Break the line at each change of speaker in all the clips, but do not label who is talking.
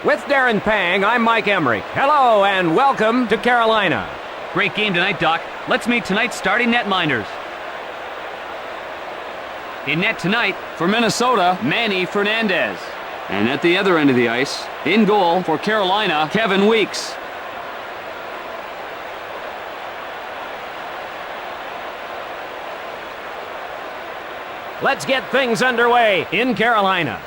With Darren Pang, I'm Mike Emmerich. Hello and welcome to Carolina.
Great game tonight, Doc. Let's meet tonight's starting netminders. In net tonight, for Minnesota, Manny Fernandez. And at the other end of the ice, in goal for Carolina, Kevin Weeks.
Let's get things underway in Carolina.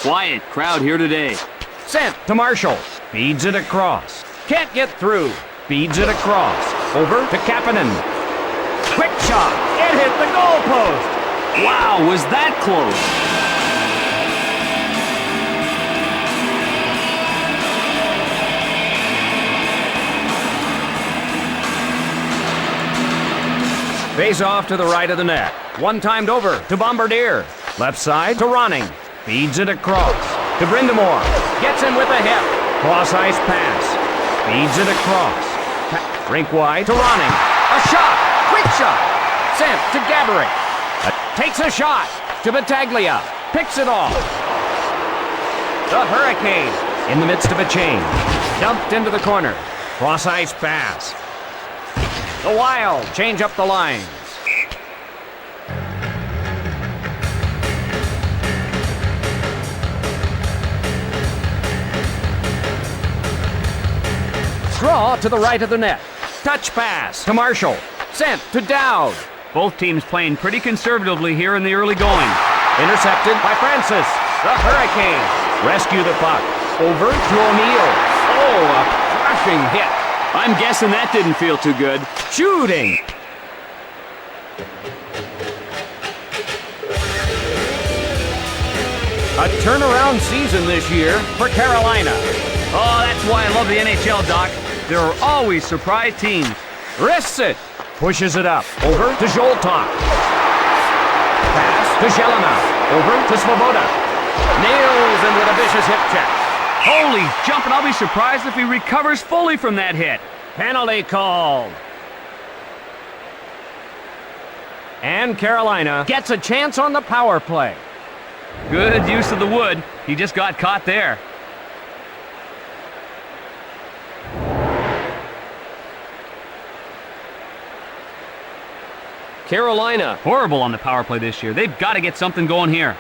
Quiet crowd here today.
Sent to Marshall. Feeds it across. Can't get through. Feeds it across. Over to Kapanen. Quick shot. It hit the goal post.
Wow, was that close?
Face off to the right of the net. One timed over to Bombardier. Left side to Ronning. Feeds it across to Brindamore. Gets him with a hip. Cross ice pass. Feeds it across. Rink wide to Ronning. A shot. Quick shot. Sent to Gaborik. Takes a shot to Battaglia. Picks it off. The Hurricane in the midst of a change. Dumped into the corner. Cross ice pass. The Wild change up the lines. Draw to the right of the net. Touch pass to Marshall. Sent to Dowd.
Both teams playing pretty conservatively here in the early going.
Intercepted by Francis. The Hurricane rescue the puck. Over to O'Neill. Oh, a crushing hit.
I'm guessing that didn't feel too good.
Shooting. A turnaround season this year for Carolina.
Oh, that's why I love the NHL, Doc. There are always surprise teams.
Wrists it. Pushes it up. Over to Zoltan. Pass to Jelena. Over to Svoboda. Nails him with a vicious hip check.
Holy jump, and I'll be surprised if he recovers fully from that hit.
Penalty called. And Carolina gets a chance on the power play.
Good use of the wood. He just got caught there.
Carolina.
Horrible on the power play this year. They've got to get something going here.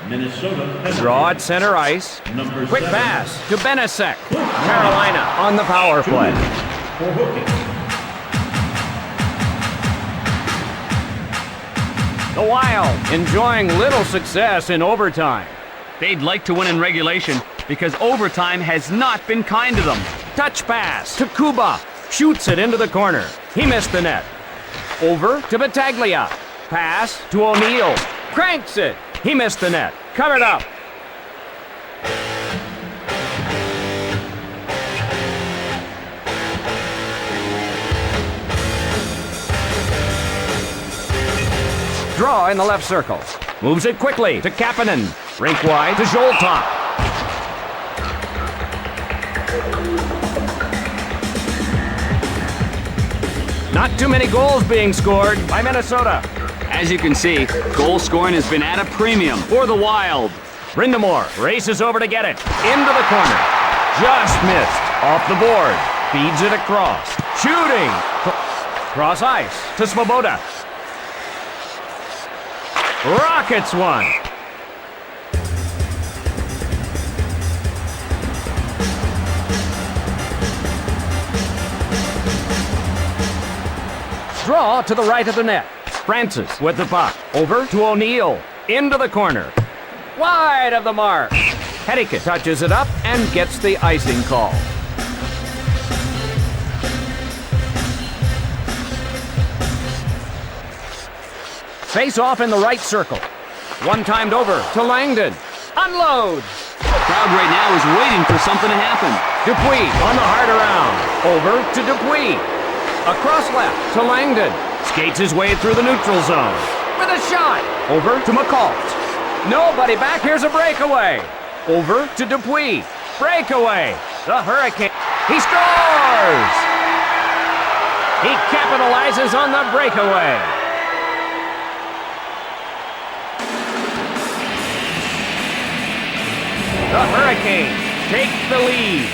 Minnesota.
Draw at center ice. Quick pass to Benasek. Carolina on the power play. The Wild enjoying little success in overtime.
They'd like to win in regulation because overtime has not been kind to them.
Touch pass to Kuba. Shoots it into the corner. He missed the net. Over to Battaglia. Pass to O'Neill. Cranks it. He missed the net. Covered up. Draw in the left circle. Moves it quickly to Kapanen. Rink wide to Zoltan. Not too many goals being scored by Minnesota.
As you can see, goal scoring has been at a premium for the Wild.
Brindamore races over to get it. Into the corner. Just missed. Off the board. Feeds it across. Shooting. Cross ice to Svoboda. Rockets one. Draw to the right of the net. Francis with the puck. Over to O'Neill. Into the corner. Wide of the mark. Hedican touches it up and gets the icing call. Face off in the right circle. One timed over to Langdon. Unload.
The crowd right now is waiting for something to happen.
Dupuis on the hard around. Over to Dupuis. Across left to Langdon. Skates his way through the neutral zone. With a shot. Over to McCall. Nobody back. Here's a breakaway. Over to Dupuis. Breakaway. The Hurricane. He scores! He capitalizes on the breakaway. The Hurricanes take the lead.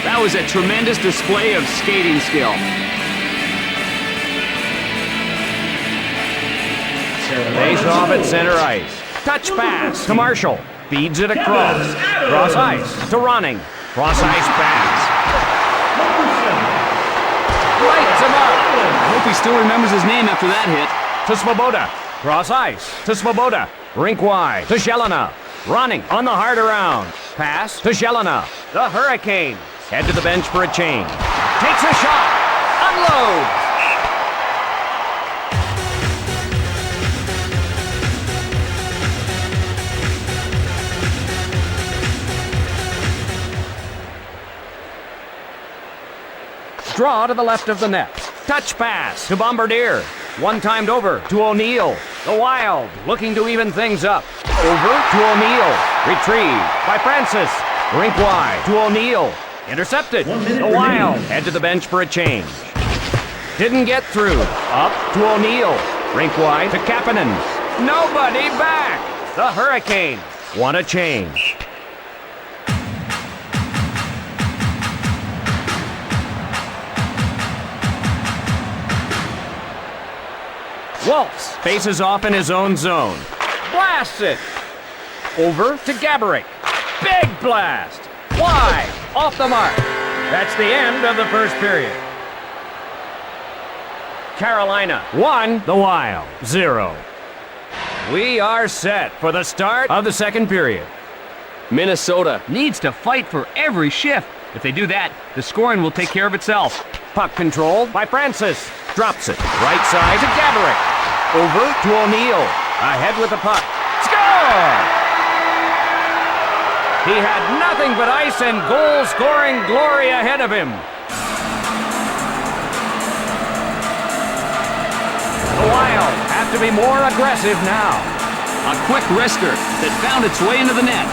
That was a tremendous display of skating skill.
Face off at center ice. Touch pass to Marshall. Feeds it across. Cross ice to Ronning. Cross ice pass. Lights him up.
I hope he still remembers his name after that hit.
To Svoboda. Cross ice to Svoboda. Rink wide to Jelena. Ronning on the hard around. Pass to Jelena. The Hurricanes head to the bench for a change. Takes a shot. Unloads. Draw to the left of the net. Touch pass to Bombardier. One timed over to O'Neill. The Wild looking to even things up. Over to O'Neill. Retrieved by Francis. Rink wide to O'Neill. Intercepted. The Wild head to the bench for a change. Didn't get through. Up to O'Neill. Rink wide to Kapanen. Nobody back. The Hurricanes want a change. Waltz faces off in his own zone. Blasts it. Over to Gaborik. Big blast. Wide. Off the mark. That's the end of the first period. Carolina 1, the Wild 0. We are set for the start of the second period.
Minnesota needs to fight for every shift. If they do that, the scoring will take care of itself.
Puck controlled by Francis. Drops it. Right side to Gaborik. Over to O'Neill. Ahead with the puck. Score! He had nothing but ice and goal-scoring glory ahead of him. The Wild have to be more aggressive now.
A quick wrister that found its way into the net.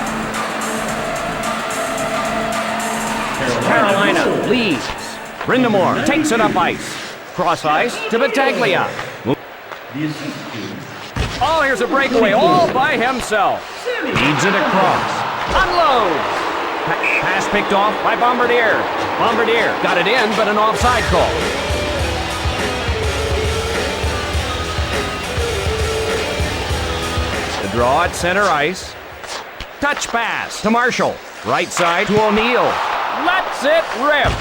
Carolina leads. Brindamore takes it up ice. Cross ice to Battaglia. Oh, here's a breakaway all by himself. Feeds it across. Unloads. Pass picked off by Bombardier. Bombardier got it in, but an offside call. The draw at center ice. Touch pass to Marshall. Right side to O'Neill. Lets it rip.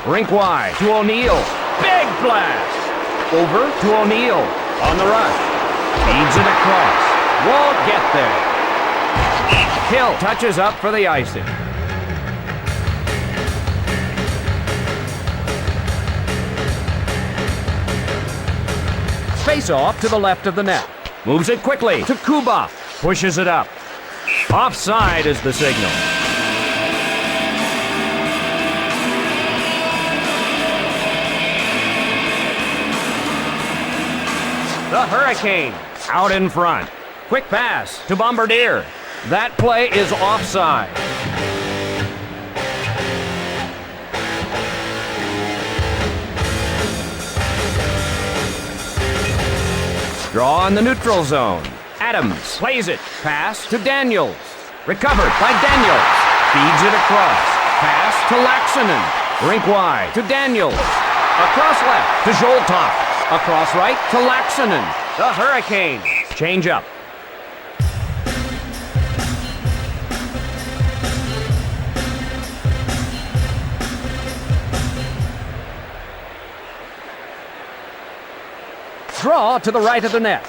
Rink wide to O'Neill. Big blast. Over to O'Neill. On the rush. Feeds it across. Won't get there. Hill touches up for the icing. Face off to the left of the net. Moves it quickly to Kuba. Pushes it up. Offside is the signal. The Hurricanes out in front. Quick pass to Bombardier. That play is offside. Draw in the neutral zone. Adams plays it. Pass to Daniels. Recovered by Daniels. Feeds it across. Pass to Laxonen. Rink wide to Daniels. Across left to Zoltov. Across right to Laxonen. The Hurricanes change up. Draw to the right of the net.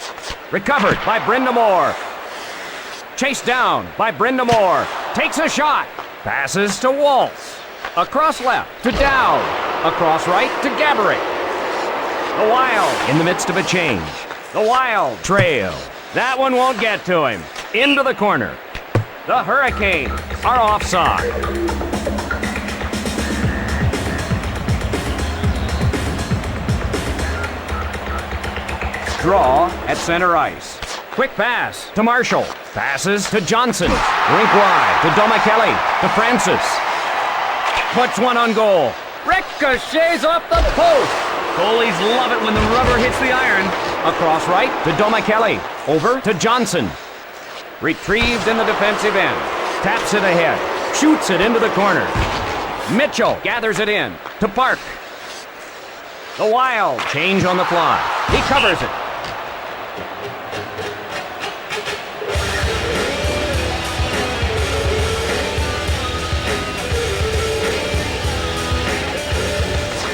Recovered by Brindamore. Chased down by Brindamore. Takes a shot. Passes to Waltz. Across left to Dow. Across right to Gaborik. The Wild in the midst of a change. The Wild trail. That one won't get to him. Into the corner. The Hurricanes are offside. Draw at center ice. Quick pass to Marshall. Passes to Johnson. Rink wide to Domicelli. To Francis. Puts one on goal. Ricochets off the post.
Goalies love it when the rubber hits the iron.
Across right to Domicelli. Over to Johnson. Retrieved in the defensive end. Taps it ahead. Shoots it into the corner. Mitchell gathers it in to Park. The Wild change on the fly. He covers it.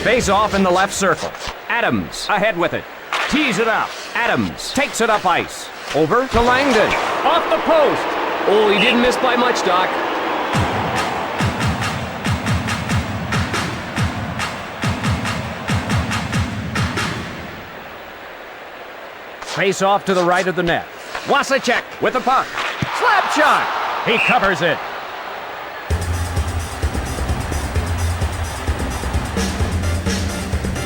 Face off in the left circle. Adams ahead with it. Tees it up. Adams takes it up ice. Over to Langdon. Off the post.
Oh, he didn't miss by much, Doc.
Face off to the right of the net. Wasacek with the puck. Slap shot. He covers it.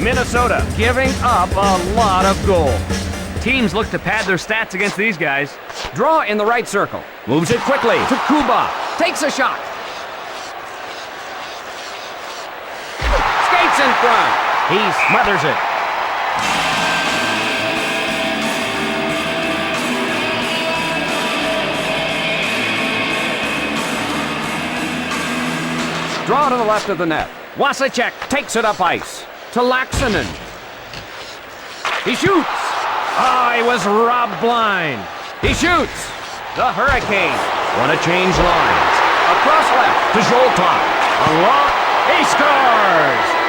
Minnesota giving up a lot of goals.
Teams look to pad their stats against these guys.
Draw in the right circle. Moves it quickly to Kuba. Takes a shot. Skates in front. He smothers it. Draw to the left of the net. Wasacek takes it up ice to Laxonen. He shoots. He was robbed blind. He shoots. The Hurricane want to change lines. Across left to Zoltan. Along. He scores.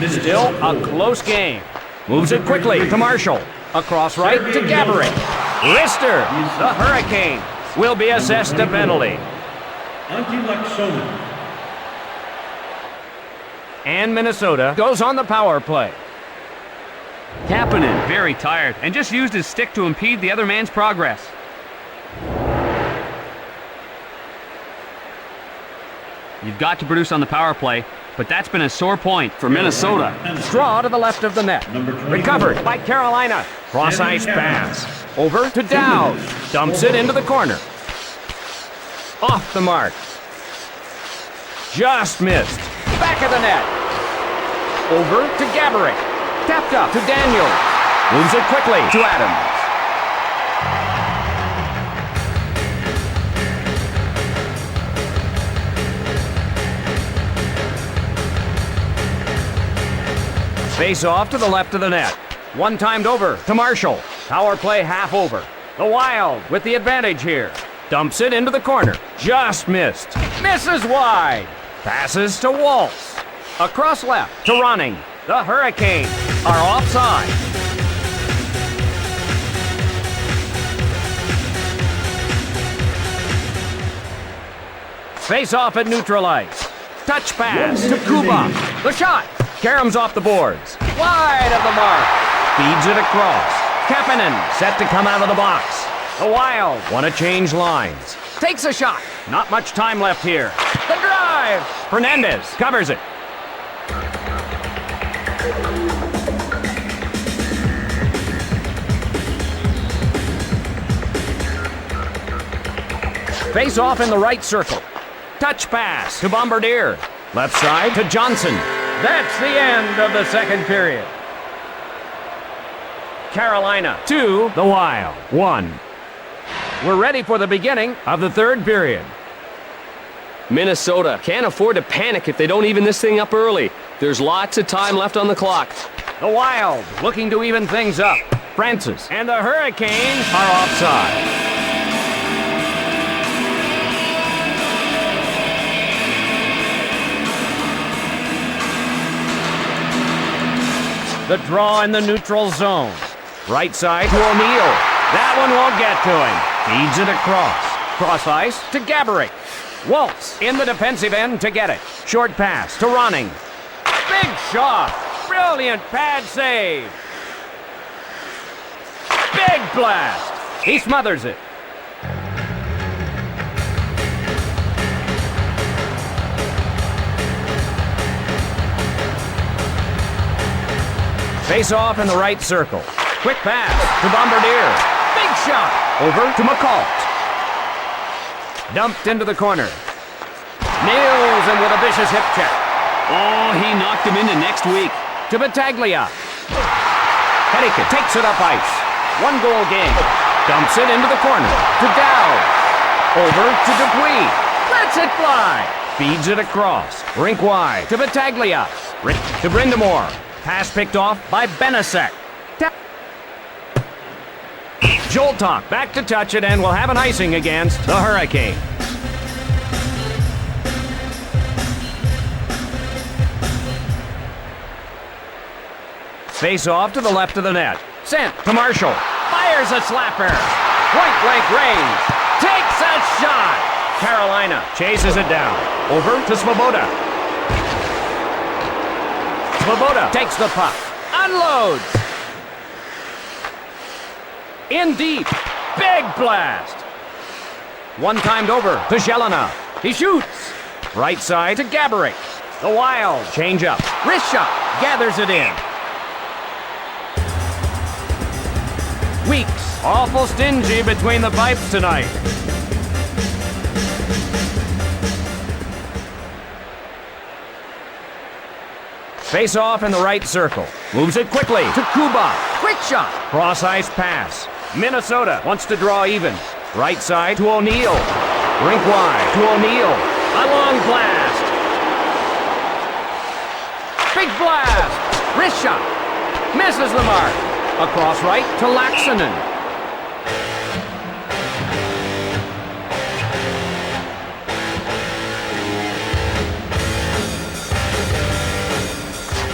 Still a close game. Moves it quickly to Marshall. Across right to Gaborik. Rister, the Hurricane, will be assessed a penalty. And Minnesota goes on the power play.
Kapanen, very tired, and just used his stick to impede the other man's progress. You've got to produce on the power play, but that's been a sore point for Minnesota.
Draw to the left of the net. Recovered by Carolina. Cross-ice pass. Over to Dowd. Dumps it into the corner. Off the mark. Just missed. Back of the net. Over to Gaborik. Tapped up to Daniel. Moves it quickly to Adams. Face off to the left of the net. One timed over to Marshall. Power play half over. The Wild with the advantage here. Dumps it into the corner. Just missed. Misses wide. Passes to Waltz. Across left to Ronning. The Hurricane are offside. Face off at neutral ice. Touch pass to Kuba. The shot. Karem's off the boards. Wide of the mark. Feeds it across. Kapanen set to come out of the box. The Wild want to change lines. Takes a shot. Not much time left here. The drive. Fernandez covers it. Face off in the right circle. Touch pass to Bombardier. Left side to Johnson. That's the end of the second period. Carolina 2, the Wild 1. We're ready for the beginning of the third period.
Minnesota can't afford to panic if they don't even this thing up early. There's lots of time left on the clock.
The Wild looking to even things up. Francis and the Hurricane are offside. The draw in the neutral zone. Right side to O'Neill. That one won't get to him. Feeds it across. Cross ice to Gaborik. Waltz in the defensive end to get it. Short pass to Ronning. Big shot. Brilliant pad save. Big blast. He smothers it. Face off in the right circle. Quick pass to Bombardier. Big shot. Over to McCall. Dumped into the corner. Nails him with a vicious hip check.
Oh, he knocked him into next week.
To Battaglia. Henneke takes it up ice. 1 goal game. Dumps it into the corner. To Dow. Over to Dupuis. Lets it fly. Feeds it across. Rink wide. To Battaglia. To Brindamore. Pass picked off by Benasek. Joltok back to touch it and will have an icing against the Hurricane. Face off to the left of the net. Sent to Marshall. Fires a slapper. Point blank range. Takes a shot. Carolina chases it down. Over to Svoboda. Svoboda takes the puck. Unloads. In deep. Big blast. One timed over to Jelena. He shoots. Right side to Gaborik. The Wild change up. Wrist shot. Gathers it in. Weeks. Awful stingy between the pipes tonight. Face off in the right circle. Moves it quickly to Kuba. Quick shot. Cross ice pass. Minnesota wants to draw even. Right side to O'Neill. Rink wide to O'Neill. A long blast. Big blast. Wrist shot. Misses the mark. Across right to Laxonen.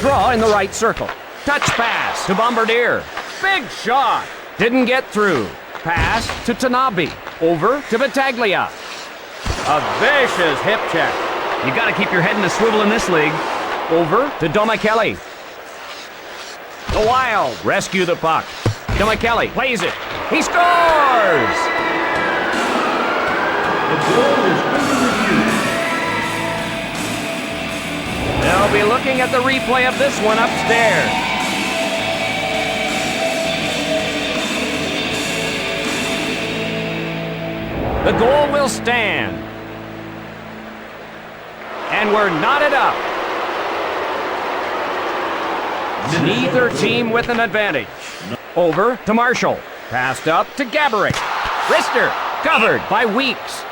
Draw in the right circle. Touch pass to Bombardier. Big shot. Didn't get through. Pass to Tanabe. Over to Battaglia. A vicious hip check.
You got to keep your head in the swivel in this league.
Over to Domicelli. The Wild rescue the puck. Domicelli plays it. He scores!
The goal is under review.
They'll be looking at the replay of this one upstairs. The goal will stand. And we're knotted up. Neither team with an advantage. Over to Marshall. Passed up to Gaborik. Rister covered by Weeks.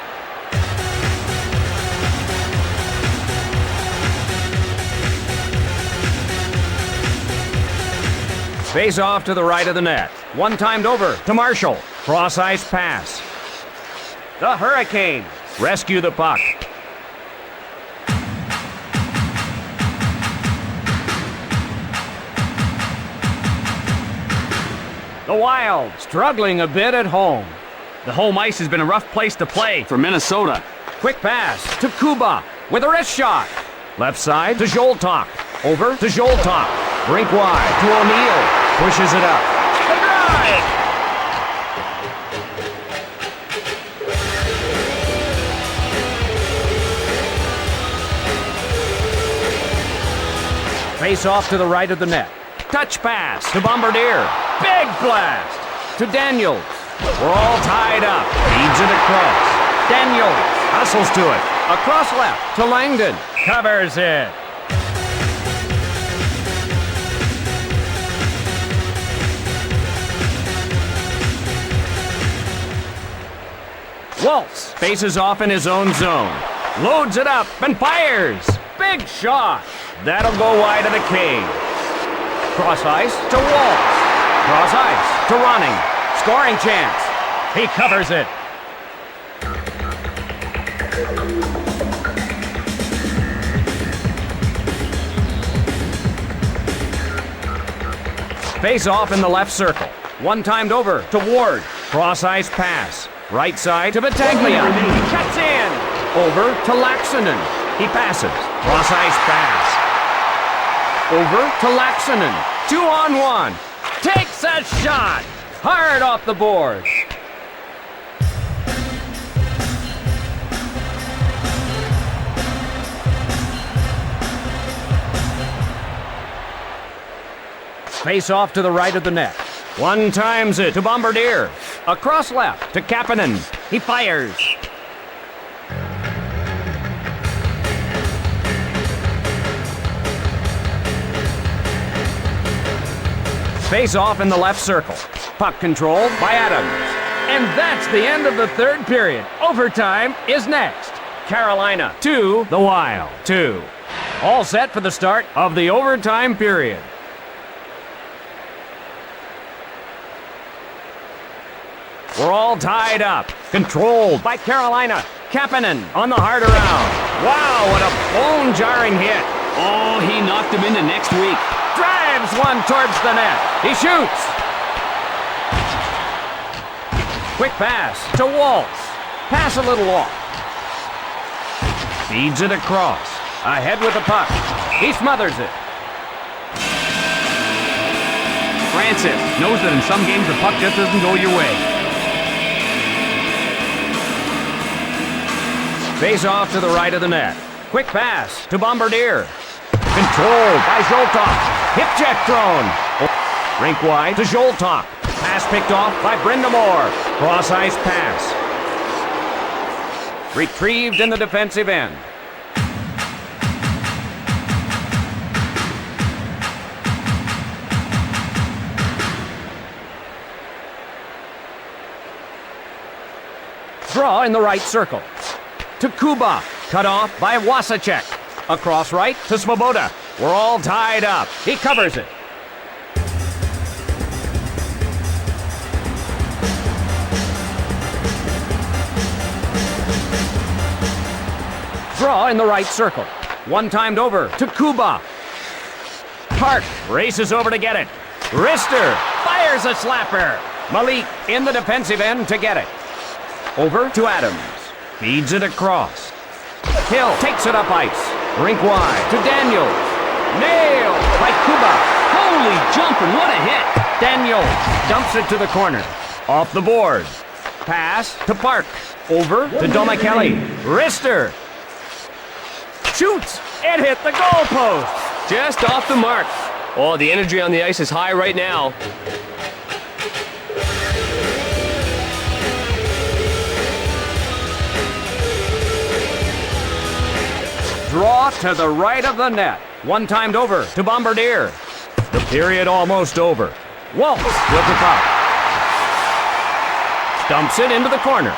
Face off to the right of the net. One timed over to Marshall. Cross ice pass. The Hurricane rescue the puck. The Wild struggling a bit at home.
The home ice has been a rough place to play for Minnesota.
Quick pass to Kuba with a wrist shot. Left side to Joltok. Over to Joltok. Rink wide to O'Neill. Pushes it up. The drive! Face off to the right of the net. Touch pass to Bombardier. Big blast to Daniels. We're all tied up. Feeds it across. Daniels hustles to it. Across left to Langdon. Covers it. Waltz faces off in his own zone. Loads it up and fires. Big shot. That'll go wide of the cage. Cross ice to Waltz. Cross ice to Ronning. Scoring chance. He covers it. Face off in the left circle. One timed over to Ward. Cross ice pass. Right side to Battaglia. He cuts in. Over to Laxonen. He passes. Cross ice pass. Over to Laxonen. 2-on-1. Takes a shot. Hard off the boards. Face off to the right of the net. One times it to Bombardier. Across left to Kapanen. He fires. Face off in the left circle. Puck controlled by Adams. And that's the end of the third period. Overtime is next. Carolina 2, the Wild 2. All set for the start of the overtime period. We're all tied up. Controlled by Carolina. Kapanen on the hard around. Wow, what a bone-jarring hit.
Oh, he knocked him into next week.
Drives one towards the net. He shoots. Quick pass to Waltz. Pass a little off. Feeds it across. Ahead with the puck. He smothers it.
Francis knows that in some games the puck just doesn't go your way.
Face off to the right of the net. Quick pass to Bombardier. Controlled by Zoltok. Hip check thrown. Rink wide to Zoltok. Pass picked off by Brindamore. Cross ice pass. Retrieved in the defensive end. Draw in the right circle. To Kuba. Cut off by Wasacek. Across right to Svoboda. We're all tied up. He covers it. Draw in the right circle. One timed over to Kuba. Park races over to get it. Rister fires a slapper. Malik in the defensive end to get it. Over to Adams. Feeds it across. Hill takes it up ice. Rink wide to Daniels. Nailed by Kuba.
Holy jumping, what a hit!
Daniels dumps it to the corner. Off the board. Pass to Park. Over to Domicelli. Rister. Shoots. It hit the goalpost.
Just off the mark. Oh, the energy on the ice is high right now.
Draw to the right of the net. One timed over to Bombardier. The period almost over. Waltz with the puck. Dumps it into the corner.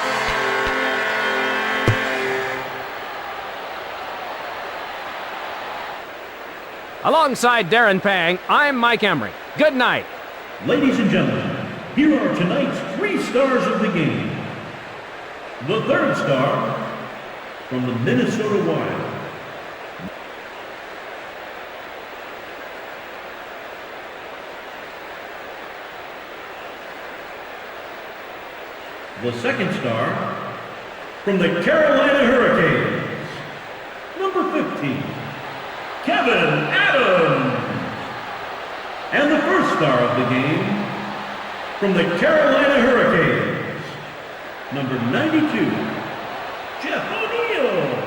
Alongside Darren Pang, I'm Mike Emery. Good night.
Ladies and gentlemen, here are tonight's 3 stars of the game. The third star from the Minnesota Wild. The second star from the Carolina Hurricanes. Number 15, Kevin Adams. And the first star of the game from the Carolina Hurricanes. Number 92, Jeff O'Neill.